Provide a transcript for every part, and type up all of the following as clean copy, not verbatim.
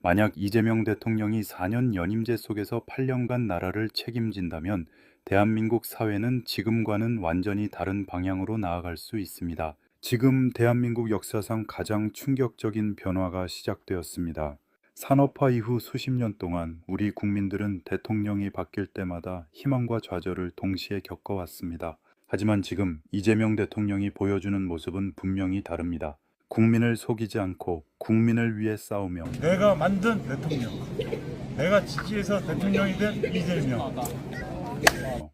만약 이재명 대통령이 4년 연임제 속에서 8년간 나라를 책임진다면 대한민국 사회는 지금과는 완전히 다른 방향으로 나아갈 수 있습니다. 지금 대한민국 역사상 가장 충격적인 변화가 시작되었습니다. 산업화 이후 수십 년 동안 우리 국민들은 대통령이 바뀔 때마다 희망과 좌절을 동시에 겪어왔습니다. 하지만 지금 이재명 대통령이 보여주는 모습은 분명히 다릅니다. 국민을 속이지 않고 국민을 위해 싸우며 내가 만든 대통령, 내가 지지해서 대통령이 된 이재명.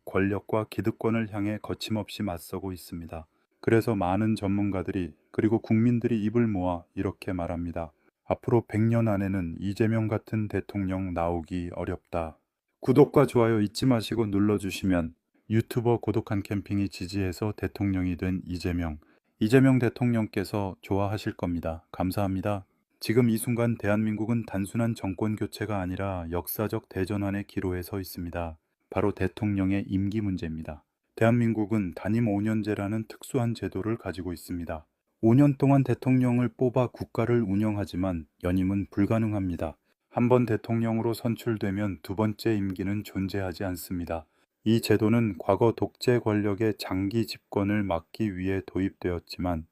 권력과 기득권을 향해 거침없이 맞서고 있습니다. 그래서 많은 전문가들이 그리고 국민들이 입을 모아 이렇게 말합니다. 앞으로 100년 안에는 이재명 같은 대통령 나오기 어렵다. 구독과 좋아요 잊지 마시고 눌러주시면 유튜버 고독한 캠핑이 지지해서 대통령이 된 이재명 대통령께서 좋아하실 겁니다. 감사합니다. 지금 이 순간 대한민국은 단순한 정권 교체가 아니라 역사적 대전환의 기로에 서 있습니다. 바로 대통령의 임기 문제입니다. 대한민국은 단임 5년제라는 특수한 제도를 가지고 있습니다. 5년 동안 대통령을 뽑아 국가를 운영하지만 연임은 불가능합니다. 한 번 대통령으로 선출되면 두 번째 임기는 존재하지 않습니다. 이 제도는 과거 독재 권력의 장기 집권을 막기 위해 도입되었지만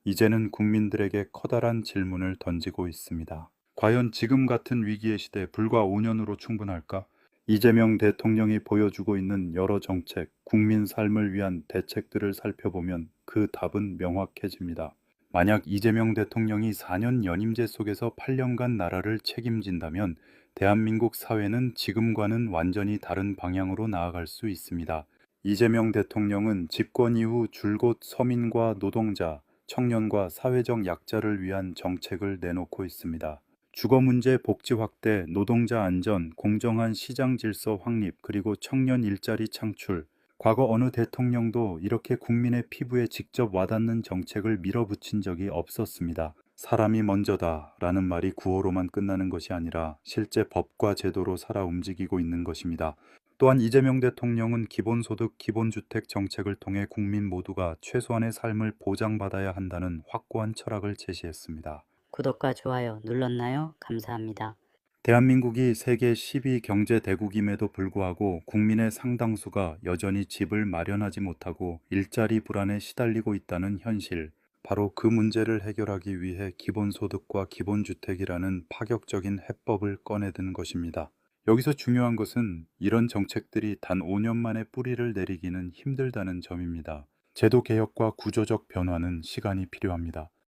이제는 국민들에게 커다란 질문을 던지고 있습니다. 과연 지금 같은 위기의 시대 불과 5년으로 충분할까? 이재명 대통령이 보여주고 있는 여러 정책, 국민 삶을 위한 대책들을 살펴보면 그 답은 명확해집니다. 만약 이재명 대통령이 4년 연임제 속에서 8년간 나라를 책임진다면 대한민국 사회는 지금과는 완전히 다른 방향으로 나아갈 수 있습니다. 이재명 대통령은 집권 이후 줄곧 서민과 노동자, 청년과 사회적 약자를 위한 정책을 내놓고 있습니다. 주거 문제 복지 확대, 노동자 안전, 공정한 시장 질서 확립, 그리고 청년 일자리 창출. 과거 어느 대통령도 이렇게 국민의 피부에 직접 와닿는 정책을 밀어붙인 적이 없었습니다. 사람이 먼저다 라는 말이 구호로만 끝나는 것이 아니라 실제 법과 제도로 살아 움직이고 있는 것입니다. 또한 이재명 대통령은 기본소득, 기본주택 정책을 통해 국민 모두가 최소한의 삶을 보장받아야 한다는 확고한 철학을 제시했습니다. 구독과 좋아요 눌렀나요? 감사합니다. 대한민국이 세계 10위 경제 대국임에도 불구하고 국민의 상당수가 여전히 집을 마련하지 못하고 일자리 불안에 시달리고 있다는 현실. 바로 그 문제를 해결하기 위해 기본소득과 기본주택이라는 파격적인 해법을 꺼내든 것입니다. 여기서 중요한 것은 이런 정책들이 단 5년 만에 뿌리를 내리기는 힘들다는 점입니다. 제도 개혁과 구조적 변화는 시간이 필요합니다.